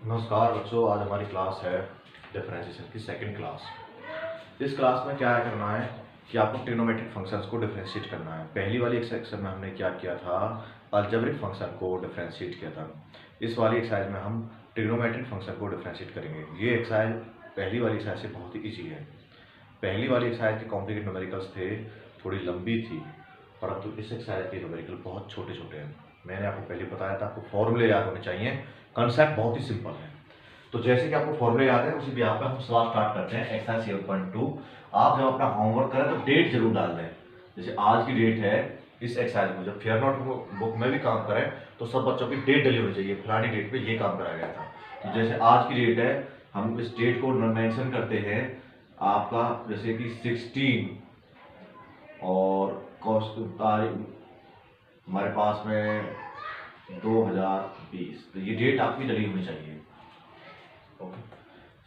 नमस्कार बच्चों, आज हमारी क्लास है डिफरेंशिएशन की सेकंड क्लास। इस क्लास में क्या करना है कि आपको ट्रिग्नोमेट्रिक फंक्शंस को डिफरेंशिएट करना है। पहली वाली एक्सरसाइज में हमने क्या किया था, अलजेब्रिक फंक्शन को डिफरेंशिएट किया था। इस वाली एक्सरसाइज में हम ट्रिग्नोमेट्रिक फंक्शन को डिफरेंशिएट करेंगे। ये एक्सरसाइज पहली वाली एक्सरसाइज से बहुत ही ईजी है। पहली वाली एक्सरसाइज के कॉम्प्लिकेटेड न्यूमेरिकल्स थे, थोड़ी लंबी थी, परंतु इस एक्सरसाइज के न्यूमेरिकल बहुत छोटे छोटे हैं। मैंने आपको पहले बताया था, आपको फॉर्मूले याद होने चाहिए। कंसेप्ट बहुत ही सिंपल है। तो जैसे कि आपको फॉर्मूले याद है, उसी बिहाफ पे हम सवाल स्टार्ट करते हैं। एक्सरसाइज 7.2। आप जब अपना होमवर्क करें तो डेट जरूर डाल दें। जैसे आज की डेट है, इस एक्सरसाइज में जब फेयर नोट बुक में भी काम करें तो सब बच्चों की डेट डली होनी चाहिए, फलानी डेट पे ये काम कराया गया था। तो जैसे आज की डेट है, हम इस डेट को मेंशन करते हैं आपका, जैसे कि 16 और हमारे पास में 2020। तो ये डेट आपकी डली होनी चाहिए। ओके,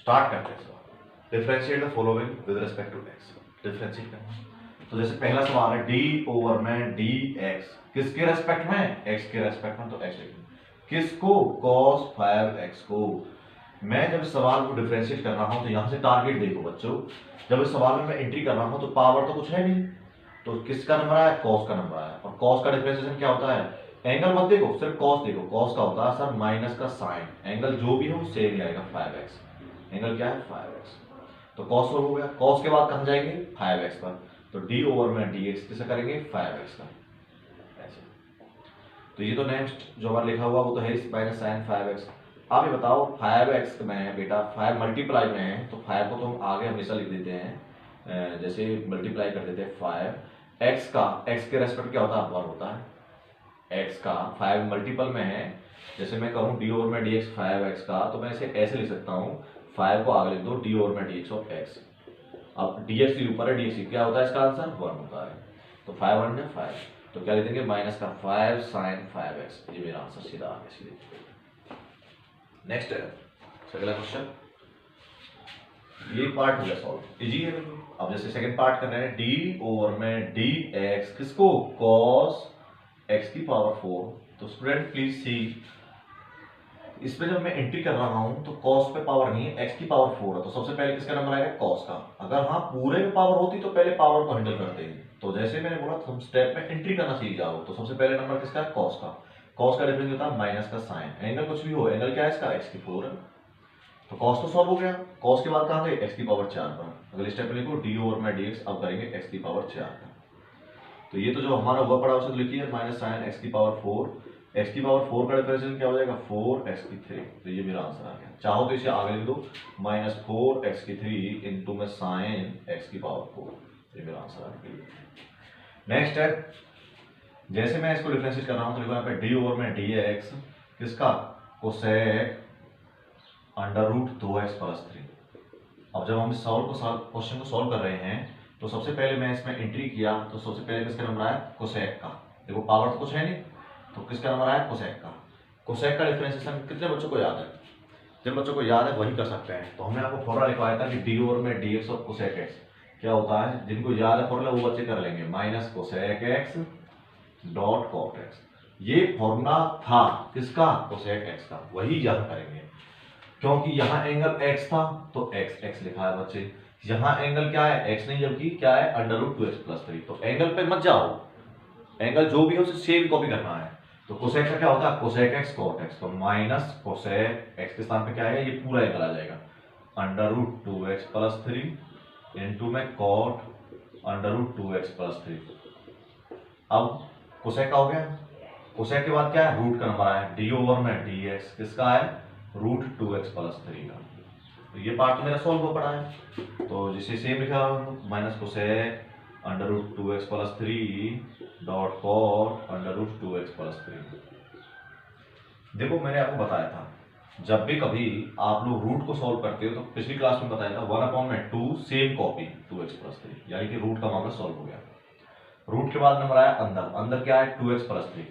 स्टार्ट करते हैं सवाल। Differentiate the following with respect to x. Differentiate करना। तो जैसे पहला सवाल है डी ओवर में डी एक्स, किसके रेस्पेक्ट में? एक्स के रेस्पेक्ट में। तो एक्स लिखेंगे। किसको? cos 5x को। मैं जब इस सवाल को डिफरेंशिएट कर रहा हूं तो यहां से टारगेट देखो बच्चों, जब इस सवाल में मैं एंट्री कर रहा हूं तो पावर तो कुछ है नहीं, तो किसका नंबर आया? cos का नंबर आया। और cos का डिफरेंशिएशन क्या होता है? एंगल मत देखो, सिर्फ cos देखो। cos का होता है सर माइनस का साइन, एंगल जो भी हो सेम ही आएगा 5x। एंगल क्या है? 5x। तो cos हो गया। cos के बाद कहां जाएंगे? 5x पर। तो d ओवर में dx किसे करेंगे? 5x का। ऐसे। तो ये तो नेक्स्ट जो हमारा लिखा हुआ वो तो है माइनस साइन 5x। आप ये बताओ 5x में बेटा 5 मल्टीप्लाई में है, तो 5 को तो हम आगे हमेशा लिख देते हैं, जैसे मल्टीप्लाई कर देते हैं 5 x का। x के रेस्पेक्ट क्या होता है? 1 होता है। x का 5 मल्टीपल में है, जैसे मैं कहूँ डी ओवर में dx 5x का, तो मैं इसे ऐसे लिख सकता हूँ, 5 को आगे लिख दो डी ओवर में dx ऑफ x। अब dx के ऊपर है dx, क्या होता है इसका आंसर? 1 होता है। तो 5 1 5, तो क्या लिख देंगे? माइनस का 5 साइन 5x। ये मेरा आंसर सीधा आ गया सीधे। नेक्स्ट है अगला क्वेश्चन। ये पार्ट हो गया सॉल्व, इजी है बिल्कुल। अब जैसे सेकंड पार्ट कर रहे हैं, डी ओवर में डी एक्स, किसको? cos x की पावर 4। तो स्टूडेंट प्लीज सी, इसमें जब मैं एंट्री कर रहा हूं तो cos पे पावर नहीं है, x की पावर 4 है। तो सबसे पहले किसका नंबर आएगा? cos का। अगर हाँ पूरे में पावर होती तो पहले पावर को हैंडल करते हैं। तो जैसे मैंने बोला तुम स्टेप में एंट्री करना सीख जाओ, तो सबसे पहले नंबर किसका है? cos का। cos का डिफरेंस होता है माइनस का साइन, एंगल कुछ भी हो, एंगल क्या है इसका? x की 4 है। तो cos तो सॉल्व हो गया। cos के बाद कहां गए? x की पावर 4 पर। अगले स्टेप में लिखो डी ओवर में dx, अब करेंगे x की पावर 4 का। तो ये तो जो हमारा हुआ पड़ा उसे लिखिए माइनस साइन x की पावर 4। x की पावर 4 का डिफरेंशिएशन क्या हो जाएगा? 4x की 3। तो ये मेरा आंसर आ गया। चाहो तो इसे आगे लिख दो, माइनस 4x की 3 इंटू में साइन x की पावर 4। ये मेरा आंसर आ गया। नेक्स्ट है, जैसे मैं इसको डिफरेंशिएट कर रहा हूं तो लिखो यहाँ पे डी ओवर में dx, किसका? Cosec under root 2x plus 3। अब जब हम इस क्वेश्चन को सॉल्व कर रहे हैं तो सबसे पहले मैं इसमें एंट्री किया, तो सबसे पहले किसका नंबर आया? कोसेक का। देखो पावर तो कुछ है नहीं, तो किसका नंबर आया? कोसेक का। कोसेक का डिफरेंशिएशन कितने बच्चों को याद है? जिन बच्चों को याद है वही कर सकते हैं। तो हमने आपको फॉर्मूला लिखवाया था कि डी ओवर में dx और कोसेक x क्या होता है। जिनको याद है फॉर्मूला वो बच्चे कर लेंगे, minus cosec x dot cot x। ये फॉर्मूला था किसका? कोसेक x का। वही यहां करेंगे, क्योंकि यहां एंगल x था तो x लिखा है बच्चे। यहां एंगल क्या है? x नहीं, जबकि क्या है? Under root 2x plus 3। तो एंगल पे मत जाओ, एंगल जो भी हो उसे सेम कॉपी करना है। तो कोसेक का क्या होता है? Cosec x cot x। तो माइनस कोसेक x के स्थान पे क्या है? ये पूरा एंगल आ जाएगा under root 2x plus 3 into में cot under root 2x plus 3। अब कोसेक का हो गया। कोसेक के बाद क्या है? रूट का नंबर आया, डी ओवर में dx किसका है? रूट 2x प्लस 3 का। तो ये पार्ट तो मेरा सॉल्व हो पड़ा है। तो जिसे सेम लिखा minus cosec under root 2x plus 3 dot cot under root 2x plus 3। देखो मैंने आपको बताया था, जब भी कभी आप लोग रूट को सॉल्व करते हो तो पिछली क्लास में बताया था 1/2 सेम कॉपी 2x प्लस 3, यानी कि रूट का मामला सॉल्व हो गया। रूट के बाद नंबर आया अंदर, अंदर क्या है? 2x plus 3।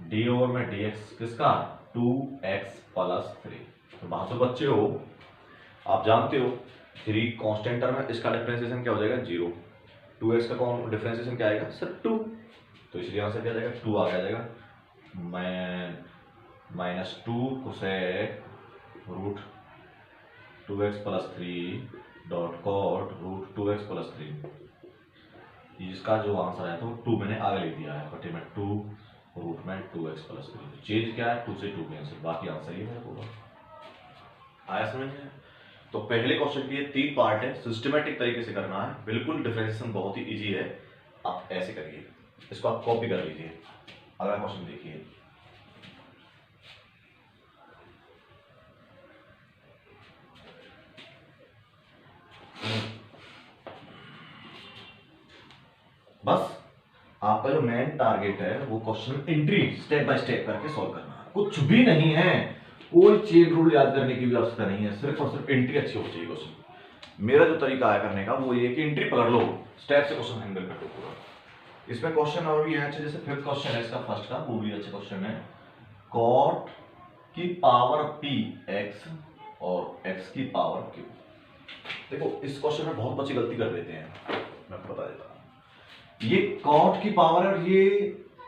डी ओवर में dx किसका? 2x plus 3। तो वहां तो बच्चे हो, आप जानते हो 3 कांस्टेंट टर्म है, इसका डिफरेंशिएशन क्या हो जाएगा? 0। 2x का कौन डिफरेंशिएशन क्या आएगा? सिर्फ 2। तो इसलिए आंसर क्या जाएगा? 2 आ जाएगा। मैं -2 cosec root 2x plus 3 dot cot root 2x plus 3। इसका जो आंसर है तो 2 मैंने आगे लिख दिया है, बटे में 2 रूट में 2x प्लस 3। चेंज क्या है, 2 से 2 कैंसिल, बाकी आंसर ये है पूरा। आया समझ में? तो पहले क्वेश्चन के ये 3 पार्ट है, सिस्टमेटिक तरीके से करना है, बिल्कुल डिफरेंशिएशन बहुत ही इजी है। आप ऐसे करिए, इसको आप कॉपी कर लीजिए। अगला क्वेश्चन देखिए, बस आपका जो मेन टारगेट है वो question entry step by step करके सॉल्व करना है, कुछ भी नहीं है, कोई चेन रूल याद करने की भी आवश्यकता नहीं है, सिर्फ और सिर्फ एंट्री अच्छी होनी चाहिए क्वेश्चन। मेरा जो तरीका है करने का वो ये कि एंट्री पकड़ लो, स्टेप से क्वेश्चन हैंडल कर लो पूरा। इसमें क्वेश्चन और भी है, जैसे फिफ्थ क्वेश्चन है इसका फर्स्ट का, वो भी अच्छा क्वेश्चन है। कॉट की पावर p x और x की पावर q। देखो इस क्वेश्चन में बहुत बच्चे गलती कर देते हैं, मैं आपको बता देता हूं। ये कॉट की पावर और ये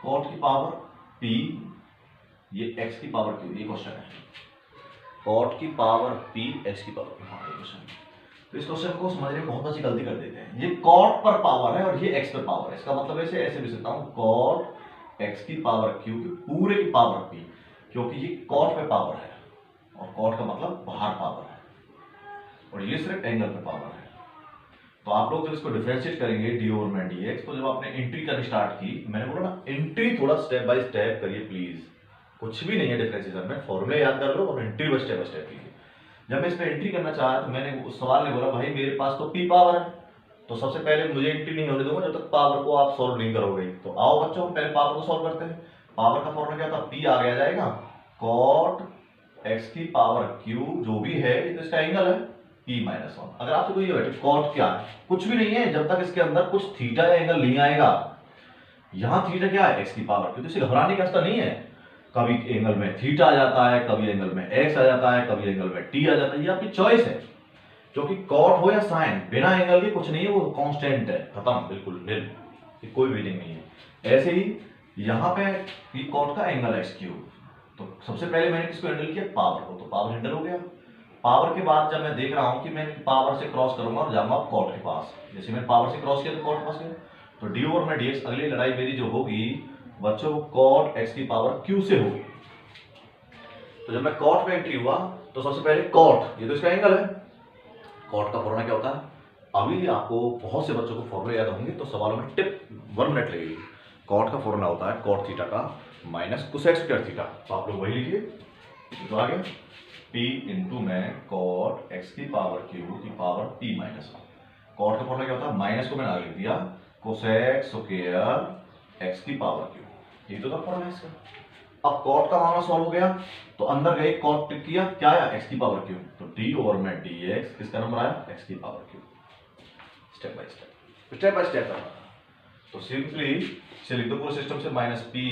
कॉट की पावर p, ये x की पावर q, ये क्वेश्चन है। कॉट की पावर p x की पावर, हाँ ये क्वेश्चन। तो इस क्वेश्चन को समझने में बहुत अच्छी गलती कर देते हैं। ये कॉट पर पावर है और ये x पर पावर है, इसका मतलब ऐसे भी सकता हूं, कॉट x की पावर q की पूरे की पावर p, क्योंकि ये कॉट पे पावर है और कॉट का मतलब बाहर पावर है और ये सिर्फ एंगल पे पावर है। तो आप लोग जब इसको डिफरेंशिएट करेंगे डी ओवर में dx, तो जब आपने एंट्री करनी स्टार्ट की, मैंने बोला ना एंट्री थोड़ा स्टेप बाय स्टेप करिए प्लीज, कुछ भी नहीं है डिफरेंशिएशन में, फॉर्मूले याद कर लो और एंट्री बाय स्टेप कीजिए। जब मैं इस पे एंट्री करना चाहा तो मैंने उस सवाल में बोला भाई मेरे पास तो p पावर है, तो सबसे पहले मुझे एंट्री नहीं होने दूंगा जब तक पावर को आप सॉल्व नहीं करोगे। तो आओ बच्चों हम पहले पावर को सॉल्व करते हैं। पावर का फॉर्मूला क्या था, p आगे आ जाएगा कॉट x की पावर q, जो भी है ये तो इसका एंगल है p माइनस 1। अगर आपसे कोई ये बैठे कॉट क्या है, कुछ भी नहीं है जब तक इसके अंदर कुछ थीटा या एंगल नहीं आएगा। यहाँ थीटा क्या है, x की पावर q, तो इसे घबराने का रास्ता नहीं है। कभी एंगल में थीटा आ जाता है, कभी एंगल में x आ जाता है, कभी एंगल में t आ जाता है, ये आपकी चॉइस है। क्योंकि कॉट हो या साइन, बिना एंगल के कुछ नहीं है, वो कांस्टेंट है, खत्म, बिल्कुल निल, कोई मीनिंग नहीं है। ऐसे ही यहाँ पे ये कॉट का एंगल है x3, तो सबसे पहले मैंने किसको हैंडल किया, पावर को, तो पावर हैंडल हो गया। पावर के बाद जब मैं देख रहा हूं कि मैं पावर से क्रॉस करूंगा और जाऊंगा कॉट के पास, जैसे मैंने पावर से क्रॉस किया तो कॉट के पास गया, तो डी ओवर में dx, अगली लड़ाई मेरी जो होगी बच्चों कॉट x की पावर q से होगी। तो जब मैं कॉट में एंट्री हुआ तो सबसे पहले कॉट, ये तो इसका एंगल है, कॉट का फॉर्मूला क्या होता है, अभी आपको बहुत से बच्चों को फॉर्मूला याद होंगे तो सवालों में टिप 1 मिनट लगेगी। कॉट का फॉर्मूला होता है कॉट थीटा का माइनस कोसेक स्क्वायर थीटा, तो आप लोग वही लिखिए, तो आ गया p इंटू में कॉट x की पावर q की पावर p माइनस 1। कॉट का फॉर्मूला क्या होता है, माइनस को मैंने आगे लिख दिया कोसेक स्क्वायर x की पावर q, ये तो था फॉर्मूला इसका। अब कॉट का मामला सॉल्व हो गया तो अंदर गए कॉट टिक किया, क्या आया x की पावर q, तो d ओवर में dx किसका नंबर आया, x की power q। Step by step करना। तो सिंपली से लिख दो पूरे सिस्टम से माइनस p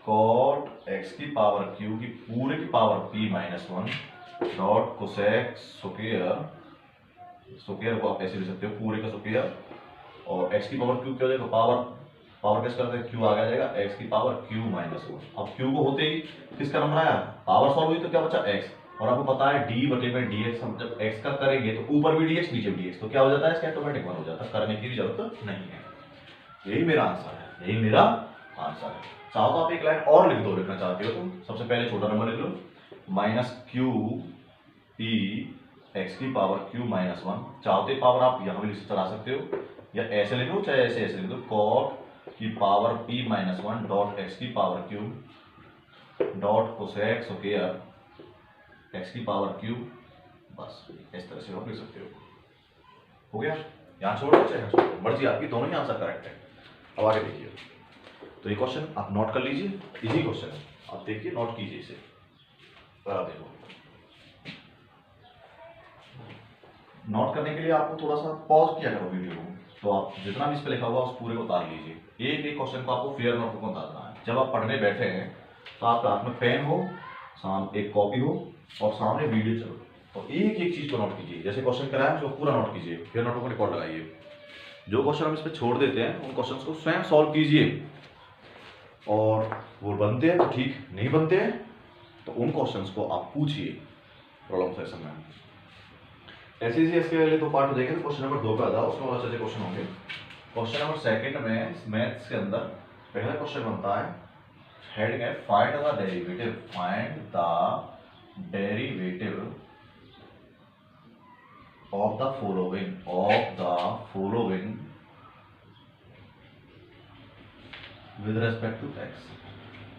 कॉट x की पावर q की पूरे की power p minus 1 dot cosec square, square को आप ऐसे लिख सकते हो पूरे का स्क्वायर, और x की पावर q क्या हो जाएगा, पावर कैसे करते हैं, q आगे आ जाएगा x की पावर q माइनस 1। अब q को होते ही किसका नंबर आया, पावर सॉल्व हुई तो क्या बचा x, और आपको पता है d बटे में dx, हम जब x का करेंगे तो ऊपर भी dx नीचे भी dx, तो क्या हो जाता है इसका ऑटोमेटिक 1 हो जाता है, करने की भी जरूरत नहीं है। यही मेरा आंसर है, यही मेरा आंसर है। चाहो तो आप एक लाइन और लिख दो, लिखना चाहते हो तो सबसे पहले छोटा नंबर लिख लो माइनस q p x की पावर q माइनस 1, चाहते पावर आप यहाँ भी चला सकते हो या ऐसे लिख लो, चाहे ऐसे लिख दो कॉट की power p minus 1 dot x की power q dot cosec square x की पावर q, बस इस तरह से आप लिख सकते हो गया। यहाँ छोड़ दो चाहे छोड़ दो, मर्जी आपकी, दोनों ही आंसर करेक्ट है। अब आगे देखिए, तो ये क्वेश्चन आप नोट कर लीजिए, इजी क्वेश्चन है, आप देखिए नोट कीजिए इसे, देखो नोट करने के लिए आपको थोड़ा सा पॉज किया करो वीडियो को, तो आप जितना भी इस पे लिखा हुआ उस पूरे को उतार लीजिए। एक एक क्वेश्चन को आपको फेयर नोट को उतारना है। जब आप पढ़ने बैठे हैं तो आपके हाथ में पेन हो, सामने एक कॉपी हो और सामने वीडियो चलो, तो एक एक चीज को नोट कीजिए। जैसे क्वेश्चन कराया उसको पूरा नोट कीजिए, फिर नोटों को रिकॉर्ड लगाइए। जो क्वेश्चन हम इस पर छोड़ देते हैं उन क्वेश्चन को स्वयं सॉल्व कीजिए, और वो बनते हैं तो ठीक, नहीं बनते हैं तो उन क्वेश्चंस को आप पूछिए प्रॉब्लम सेशन में। ऐसे ही इसके लिए 2 पार्ट देखें तो क्वेश्चन नंबर 2 पे आ जाओ, उसमें बहुत अच्छे क्वेश्चन होंगे। क्वेश्चन नंबर 2 में मैथ्स के अंदर पहला क्वेश्चन बनता है, हेडिंग है find the derivative, find the derivative of the following with respect to x.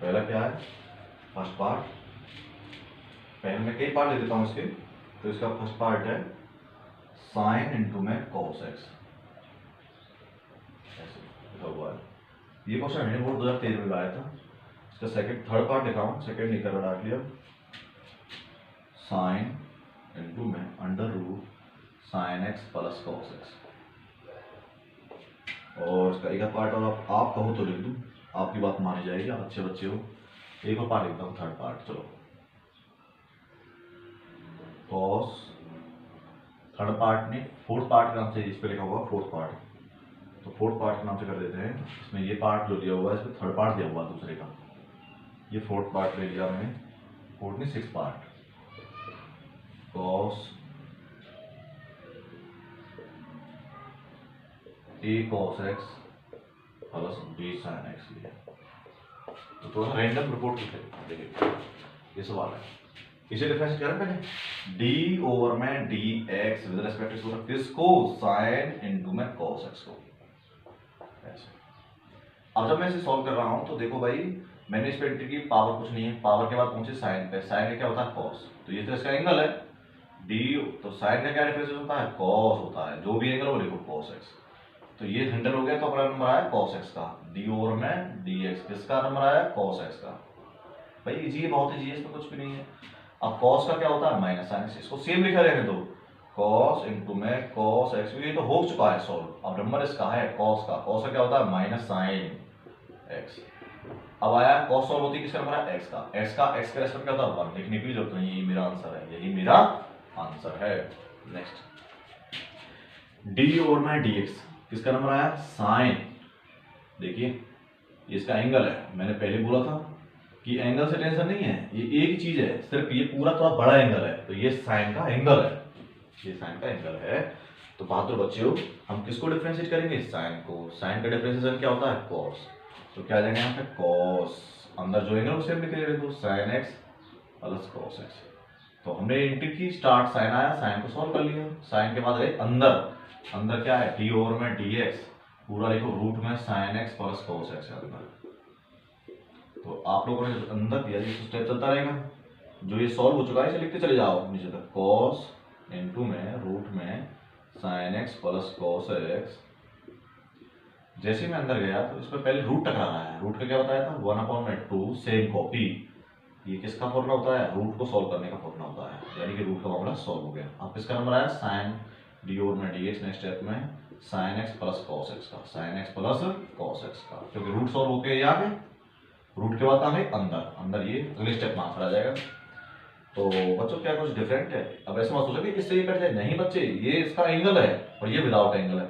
पहला क्या है, फर्स्ट पार्ट, पहले मैं कई पार्ट ले देता हूं इसके, तो इसका फर्स्ट पार्ट है साइन इंटू में कॉस एक्स, ऐसे लिखा हुआ है। ये क्वेश्चन मैंने बोर्ड 2013 में लाया था। इसका थर्ड पार्ट लिखा हूँ, सेकेंड नहीं कर रहा क्लियर, साइन इंटू में under root sine x plus cos x. और इसका एक पार्ट और आप कहो तो लिख दूँ, आपकी बात मानी जाएगी, आप अच्छे बच्चे हो। एक और पार्ट लिखता हूँ, थर्ड पार्ट, चलो कॉस, थर्ड पार्ट ने फोर्थ पार्ट के नाम से इस पे लिखा हुआ फोर्थ पार्ट, तो फोर्थ पार्ट के नाम से कर देते हैं। इसमें ये पार्ट जो दिया हुआ है, इसमें थर्ड पार्ट दिया हुआ दूसरे का, ये फोर्थ पार्ट ले लिया मैंने, फोर्थ नहीं 6th part, cos A cos x plus B sine x लिया। तो थोड़ा सा रैंडम रिपोर्ट देखिए, ये सवाल है, इसे डिफरेंशिएट करें पहले, डी ओवर में d x with respect to किसको, साइन इनटू में कॉस एक्स को, ऐसे। अब जब मैं इसे सॉल्व कर रहा हूं तो देखो भाई, मैंने इस पे एंट्री की, पावर कुछ नहीं है, पावर के बाद पहुंचे साइन पे, साइन का क्या होता है कॉस, तो ये तो इसका एंगल है डी, तो साइन का क्या डिफरेंस होता है कॉस होता है, जो भी एंगल वो लिखो कॉस एक्स। तो ये 100 हो गया, तो अपना नंबर आया कॉस एक्स का, डी ओवर में डी एक्स, किसका नंबर आया कॉस एक्स का। भाई इजी है, बहुत इजी है, इसमें कुछ भी नहीं है। अब कॉस का क्या होता है माइनस साइन एक्स, इसको सेम लिखा रहेगा, तो कॉस इनटू में कॉस एक्स, ये तो हो चुका है सॉल्व। अब नंबर इसका है कॉस का क्या होता है माइनस साइन एक्स। अब आया कॉस सॉल्व होती है किसका नंबर है एक्स का, एक्स के रेस्पेक्ट क्या होता है 1, लिखने की जरूरत नहीं, यही मेरा आंसर है, यही मेरा आंसर है। नेक्स्ट, डी ओवर में डी एक्स, किसका नंबर आया साइन, देखिए इसका एंगल है, मैंने पहले बोला था कि एंगल से टेंशन नहीं है, ये एक ही चीज है, सिर्फ ये पूरा थोड़ा बड़ा एंगल है, तो ये साइन का एंगल है, ये साइन का एंगल है। तो बहादुर बच्चों, हम किसको डिफरेंशिएट करेंगे, साइन को, साइन का डिफरेंशिएशन क्या होता है कॉस, तो क्या आ जाएगा यहाँ पे कॉस, अंदर जो एंगल वो सेम लिख देखो sign x plus cos x. तो हमने इंटू की, स्टार्ट साइन आया, साइन को सॉल्व कर लिया, साइन के बाद गए अंदर, अंदर क्या है डी ओवर में डी एक्स, पूरा लिखो रूट में sine x plus cos x अंदर। तो आप लोगों ने अंदर दिया, ये स्टेप चलता रहेगा, जो ये सॉल्व हो चुका है इसे लिखते चले जाओ नीचे तक, कॉस इनटू में रूट में sine x plus cos x. जैसे मैं अंदर गया तो इसमें पहले रूट टकरा रहा है, रूट का क्या बताया था 1/2 सेम कॉपी, ये किसका फॉर्मूला होता है रूट को सॉल्व करने का फॉर्मूला होता है, यानी कि रूट का मामला सॉल्व हो गया। अब किसका नंबर आया साइन डी ओवर में डी एक्स, नेक्स्ट स्टेप में sine x plus cos x का, sine x plus cos x का, क्योंकि रूट सॉल्व होके आ गए, रूट के बाद आ गए अंदर, अंदर ये अगले स्टेप में आंसर आ जाएगा। तो बच्चों क्या कुछ डिफरेंट है, अब ऐसे मत सोचो कि इससे ये कट जाए, नहीं बच्चे, ये इसका एंगल है और ये विदाउट एंगल है,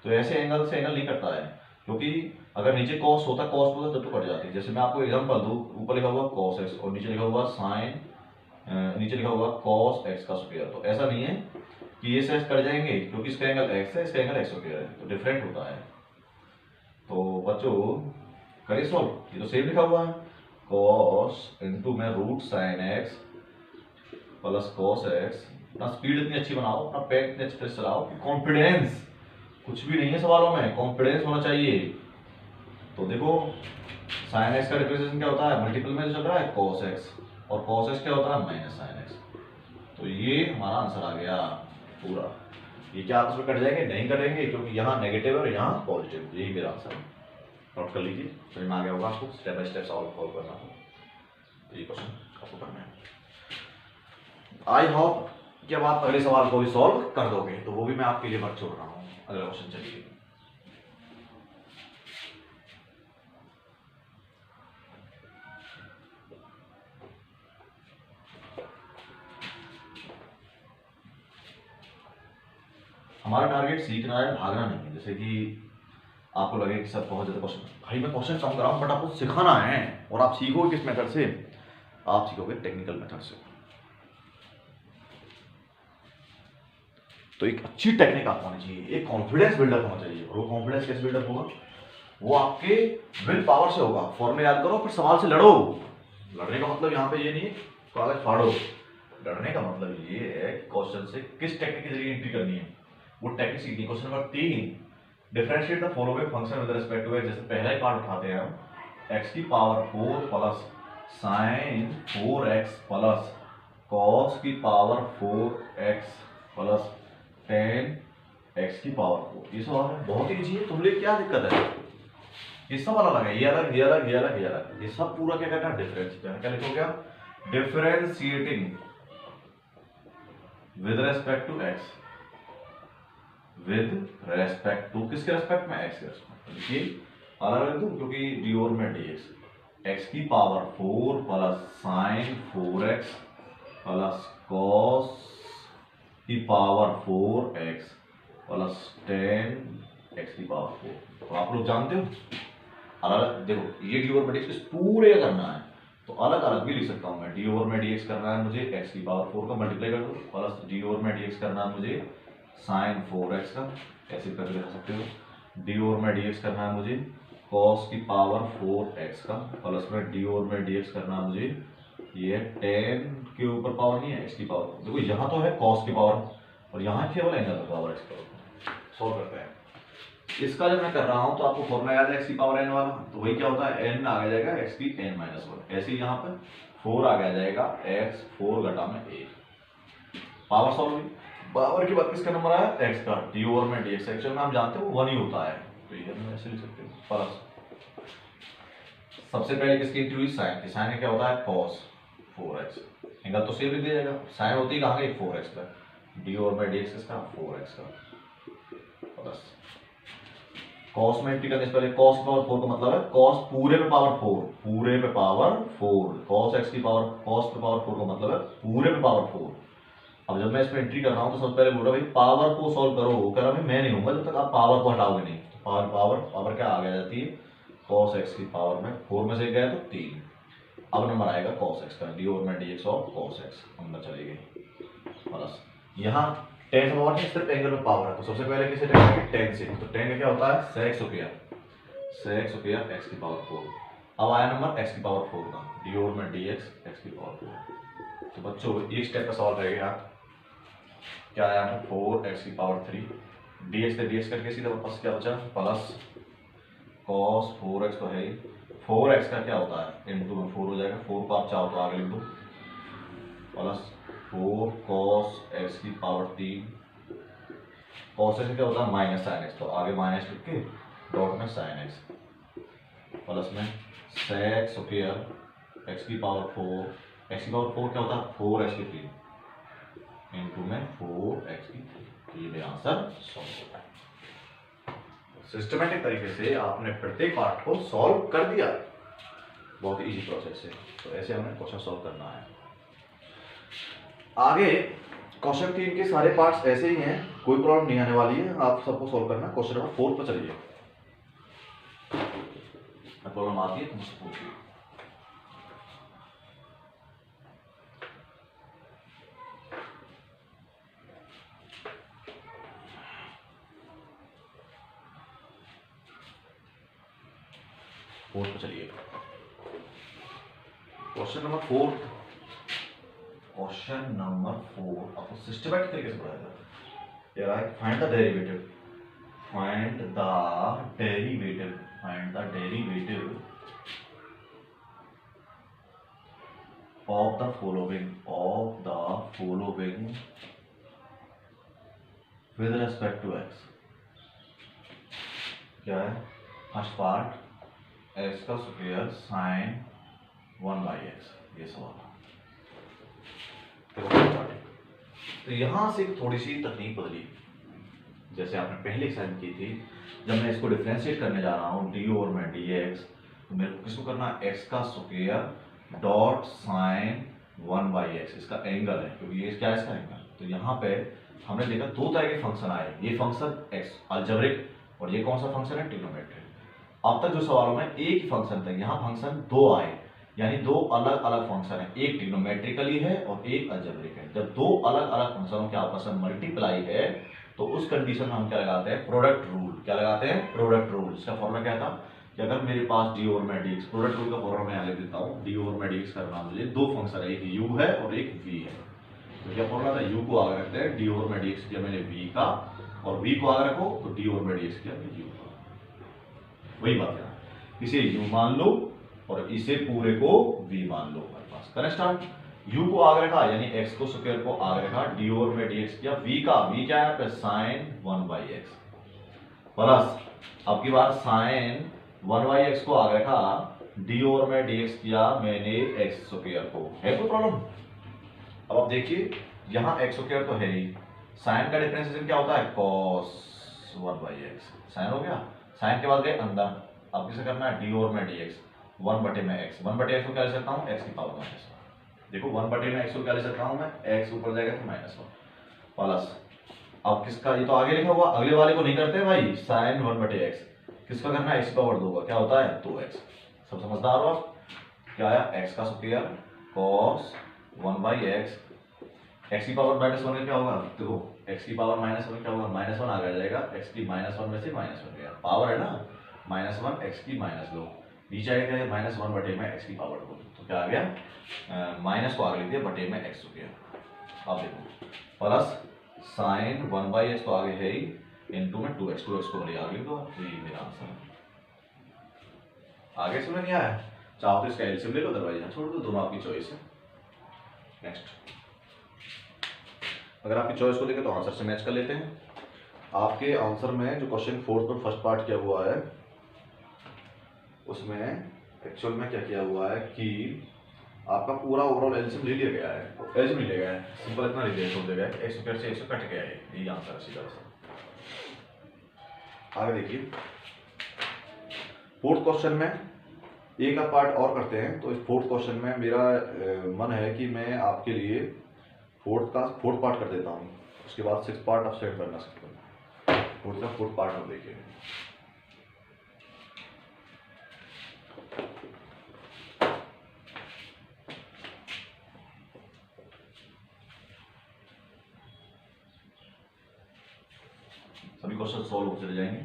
तो ऐसे एंगल से एंगल नहीं कटता है, क्योंकि अगर नीचे कॉस होता तब तो कट जाती है। जैसे मैं आपको एग्जांपल दूं, ऊपर लिखा हुआ कॉस एक्स और नीचे लिखा हुआ साइन, नीचे लिखा हुआ कॉस एक्स का स्क्वायर, तो ऐसा नहीं है कि ये से कट जाएंगे, क्योंकि इसका एंगल एक्स है, इसका एंगल एक्स स्क्वायर है, तो डिफरेंट होता है। तो बच्चों करिए सॉल्व, ये तो सेम लिखा हुआ है, कॉस इनटू में root sine x plus cos x. अपना स्पीड इतनी अच्छी बनाओ, अपना पेन इतने अच्छे से चलाओ कि कॉन्फिडेंस, कुछ भी नहीं है सवालों में, कॉन्फिडेंस होना चाहिए। तो देखो साइन एक्स का डिफरेंशिएशन क्या होता है, मल्टीपल में जो चल रहा है cos x, और cos x क्या होता है माइनस साइन एक्स, तो ये हमारा आंसर आ गया पूरा। ये क्या आपस में कट जाएंगे, नहीं कटेंगे, क्योंकि यहाँ नेगेटिव और यहाँ पॉजिटिव, यही मेरा आंसर है। नोट कर लीजिए, समझ में आ गया होगा आपको, स्टेप बाय स्टेप सॉल्व करना हो तो ये क्वेश्चन आपको करना है। आई होप कि अब आप अगले सवाल को भी सॉल्व कर दोगे, तो वो भी मैं आपके लिए वर्क छोड़ रहा हूँ। अगला क्वेश्चन चलिए, हमारा टारगेट सीखना है, भागना नहीं है। जैसे कि आपको लगे कि सब बहुत ज्यादा क्वेश्चन, भाई मैं क्वेश्चन कम कराऊं, बट आपको सिखाना है, और आप सीखोगे किस मेथड से, आप सीखोगे टेक्निकल मेथड से। तो एक अच्छी टेक्निक आपको होनी चाहिए, एक कॉन्फिडेंस बिल्डअप होना चाहिए। और वो कॉन्फिडेंस कैसे बिल्डअप होगा? वो आपके विल पावर से होगा। फॉर्मूला याद करो, फिर सवाल से लड़ो। लड़ने का मतलब यहाँ पे ये नहीं कागज फाड़ो, लड़ने का मतलब ये है कि क्वेश्चन से किस टेक्निक के जरिए एंट्री करनी है, वो टेक्निक सीखनी। Question number 3, differentiate the following function with respect to x. जैसे पहला ही पार्ट उठाते हैं हम, x की power 4 plus sine 4x plus cos की power 4x plus ten x की पावर 4। ये सवाल है, बहुत ईजी है। तुम लोग क्या दिक्कत है? ये सब अलग है, ये अलग, ये अलग, ये अलग, ये अलग, ये सब पूरा क्या करना है? डिफरेंस। क्या लिखोगे आप? Differentiating with respect to x, with respect to किसके रेस्पेक्ट में? x के रेस्पेक्ट। देखिए अलग रख दूं क्योंकि डी और में dx, x की power 4 plus sine 4x plus cos की पावर 4x प्लस 10x की पावर 4। तो आप लोग जानते हो अलग, देखो ये डी ओवर में dx पूरे करना है तो अलग अलग भी लिख सकता हूं मैं। डी ओवर में dx करना है मुझे x की पावर 4 का मल्टीप्लाई कर दो, प्लस डी ओवर में dx करना है मुझे साइन 4x का, ऐसे करके लिख सकते हो। डी ओवर में dx करना है मुझे cos की पावर 4x का, प्लस में डी ओवर में dx करना है मुझे ये 10 के ऊपर पावर नहीं है x की पावर। देखो यहाँ तो है cos की पावर और यहाँ केवल एंगल की पावर x की पावर। सॉल्व करते हैं। इसका जब मैं कर रहा हूं तो आपको फॉर्मूला याद है x की पावर n वाला, तो वही क्या होता है? n आ जाएगा x की n माइनस 1। ऐसे ही यहाँ पे 4 आ जाएगा x 4 घटा में 1। पावर सॉल्व हुई। पावर के बाद किसका नंबर आया? x का। डी ओवर में dx एक्चुअल में हम जानते हैं वो 1 ही होता है, तो ये हम ऐसे लिख सकते हैं प्लस। सबसे पहले किसकी एंट्री हुई? साइन की। साइन क्या होता है? cos 4x। एंगल तो सेम लिख दिया जाएगा, साइन होती है कहाँ की? 4x पर। डी ओवर में dx किसका? 4x का प्लस cos में एंट्री करने से पहले cos की पावर 4 का मतलब है cos पूरे पे पावर 4, पूरे पे पावर 4। cos x की पावर cos पे पावर 4 का मतलब है पूरे पे पावर 4। अब जब मैं इसमें एंट्री कर रहा हूं तो सबसे पहले बोल रहा भाई पावर को सॉल्व करो, कह रहा भाई मैं नहीं हूंगा जब तक आप पावर को हटाओगे नहीं। तो पावर पावर पावर क्या आ जाती है? cos x की पावर में 4 में से गया तो 3। अब नंबर आएगा cos x का, डी ओवर में dx और cos x अंदर चली गई प्लस यहाँ 10 का पावर नहीं, सिर्फ एंगल में पावर है तो सबसे पहले किसे टेन करेंगे? 10 से। तो 10 का क्या होता है? sec स्क्वायर x की पावर 4। अब आया नंबर x की पावर 4 का, डी ओवर में dx x की पावर 4। तो बच्चों एक स्टेप का सॉल्व रहेगा, क्या आया? 4x की पावर 3, dx से dx करके सीधा वापस क्या बचा? प्लस cos 4x तो है ही, 4x का क्या होता है? इनटू में 4 हो जाएगा, 4 को आप चाहो तो आगे लिख दो, प्लस 4 cos x की पावर 3। cos x क्या होता है? माइनस साइन x, तो आगे माइनस लिख के डॉट में साइन x प्लस में sec स्क्वायर x की पावर 4। x की पावर 4 क्या होता है? 4x की 3 इनटू में 4x की 3। ये मेरा आंसर सॉल्व होता है। सिस्टमैटिक तरीके से आपने प्रत्येक पार्ट को सॉल्व कर दिया, बहुत इजी प्रोसेस है। तो ऐसे हमें क्वेश्चन सॉल्व करना है। आगे क्वेश्चन 3 के सारे पार्ट्स ऐसे ही हैं, कोई प्रॉब्लम नहीं आने वाली है, आप सबको सॉल्व करना। क्वेश्चन नंबर 4 पर चलिए। प्रॉब्लम आती है तो मुझसे पूछिए। फोर्थ पर चलिए। क्वेश्चन नंबर 4, क्वेश्चन नंबर 4 आपको सिस्टमैटिक तरीके से पढ़ाया जाता है। Right, find the derivative, find the derivative, find the derivative of the following with respect to x। क्या है? फर्स्ट पार्ट x का स्क्वायर साइन 1/x, ये सवाल। तो यहां से थोड़ी सी तकनीक बदली, जैसे आपने पहले एक्सरसाइज की थी। जब मैं इसको डिफरेंशिएट करने जा रहा हूँ डी ओवर में dx, तो मेरे को किसको करना है? x का स्क्वायर डॉट साइन 1/x, इसका एंगल है क्योंकि ये क्या है? इसका एंगल। तो यहाँ पे हमने देखा दो तरह के फंक्शन आए, ये फंक्शन x अलजेब्रिक और ये कौन सा फंक्शन है? ट्रिग्नोमेट्रिक। अब तक जो सवालों में एक ही फंक्शन था, यहाँ फंक्शन दो आए, यानी दो अलग अलग फंक्शन है, एक ट्रिग्नोमेट्रिकली है और एक अलजेब्रिक है। जब दो अलग अलग फंक्शनों के आपस में मल्टीप्लाई है तो उस कंडीशन में हम क्या लगाते हैं, प्रोडक्ट रूल। क्या लगाते हैं, प्रोडक्ट रूल। इसका फॉर्मूला क्या था कि अगर मेरे पास डी ओवर में dx, प्रोडक्ट रूल का फॉर्मूला मैं यहाँ लिख देता हूँ। डी ओवर में dx करना मुझे दो फंक्शन है, एक u है और एक v है। तो क्या फॉर्मूला था, u को आगे रखते हैं, डी ओवर में dx किया मैंने v का, और v को आगे रखो तो डी ओवर में dx किया मैंने u का। वही बात है, इसे u मान लो और इसे पूरे को v मान लो। हमारे पास करें स्टार्ट। u को आगे रखा यानी x को स्क्वायर को आगे रखा, डी ओवर में dx किया, v का v क्या है साइन 1/x प्लस अब की बार साइन 1/x को आगे रखा, डी ओवर में dx किया मैंने x स्क्वायर को। है कोई प्रॉब्लम? अब आप देखिए यहाँ x स्क्वायर तो है ही, साइन का डिफरेंशिएशन क्या होता है, cos 1/x। साइन हो गया, साइन के बाद गए अंदर, अब किसे करना है, डी ओवर में dx 1/x। 1/x को क्या ले सकता हूँ, x की पावर -1। देखो 1/x को क्या ले सकता हूँ मैं, x ऊपर जाएगा तो -1 प्लस अब किसका, ये तो आगे लिखा हुआ, अगले वाले को नहीं करते भाई, साइन 1/x किसका करना है, x की पावर 2 का, क्या होता है 2x। सब समझदार हो आप? क्या आया, x का स्क्वायर cos 1/x, x की पावर -1 में क्या होगा, देखो x की पावर -1 क्या होगा, -1 आगे जाएगा, x की -1 में से -1 गया, पावर है ना, -1 x की -2, नीचे आएगा क्या, -1 में x की पावर 2, तो क्या आ गया, माइनस को आगे लिख दिया बटे में x हो गया। अब देखो प्लस साइन 1/x तो आगे है ही, इनटू में 2x को बड़ी आगे लिख दो, तो ये मेरा आंसर है। आगे समझ नहीं आया, चाहो तो इसका एलसीएम ले लो, अदरवाइज छोड़ दो, दोनों आपकी चॉइस है। नेक्स्ट, अगर आपकी चॉइस को देखें तो आंसर से मैच कर लेते हैं। आपके आंसर में जो क्वेश्चन 4 में फर्स्ट पार्ट किया हुआ है, उसमें एक्चुअल में क्या किया हुआ है कि आपका पूरा ओवरऑल एलसीएम ले लिया गया है, एलसीएम ले लिया गया है, सिंपल इतना ले लिया, छोड़ दिया गया है, x स्क्वायर से x कट गया है, यही आंसर है सीधा सा। आगे देखिए फोर्थ क्वेश्चन में एक का पार्ट और करते हैं। तो इस फोर्थ क्वेश्चन में मेरा मन है कि मैं आपके लिए फोर्थ पार्ट कर देता हूँ, उसके बाद 6 पार्ट आप सेट करना सकते हैं। फोर्थ का फोर्थ पार्ट आप देखिए। सभी क्वेश्चन सॉल्व हो चले जाएंगे।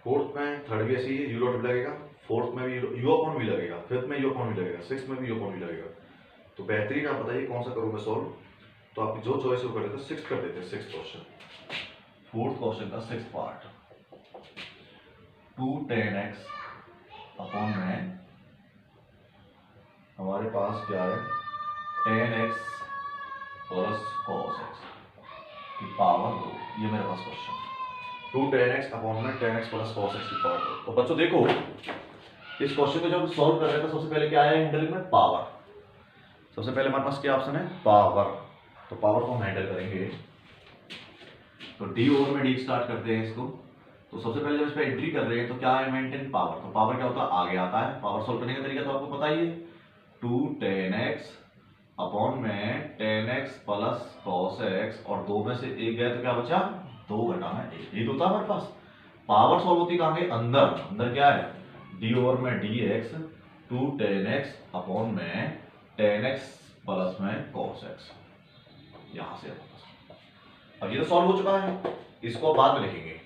फोर्थ में थर्ड भी ऐसे ही है, यू डॉट भी लगेगा, फोर्थ में भी यू अपॉन भी लगेगा, फिफ्थ में यू अपॉन भी लगेगा, सिक्स्थ में भी यू अपॉन भी लगेगा। तो बेहतरीन आप बताइए कौन सा करूँ मैं सॉल्व। तो आपकी जो चॉइस वो कर देते, सिक्स कर देते, सिक्स क्वेश्चन, फोर्थ क्वेश्चन का six part. 2 tan x upon में हमारे पास क्या है, tan x plus cos x की पावर 2, ये मेरे पास क्वेश्चन। 2 tan x अपॉन में tan x plus cos x की पावर 2। तो बच्चों देखो इस क्वेश्चन को जब सॉल्व कर रहे थे, सबसे पहले क्या आया हैंडलिंग में, पावर। सबसे पहले हमारे पास क्या ऑप्शन है, पावर। तो पावर को हम हैंडल करेंगे, तो डी ओवर में डी स्टार्ट करते हैं इसको। तो सबसे पहले जब इस पर एंट्री कर रहे हैं तो क्या है, मेंटेन पावर। तो पावर क्या होता है, आगे आता है। पावर सॉल्व करने का तरीका तो आपको पता ही है, 2 tan x अपॉन में tan x plus cos x, और 2 में से 1 गया तो क्या बचा, 2 घटाना 1, ये तो होता है हमारे पास। पावर सॉल्व होती कहाँ गई, अंदर। अंदर क्या है, डी ओवर में dx 2 tan x अपॉन में tan x प्लस में cos x, यहां से अब ये तो सॉल्व हो चुका है, इसको बाद में लिखेंगे।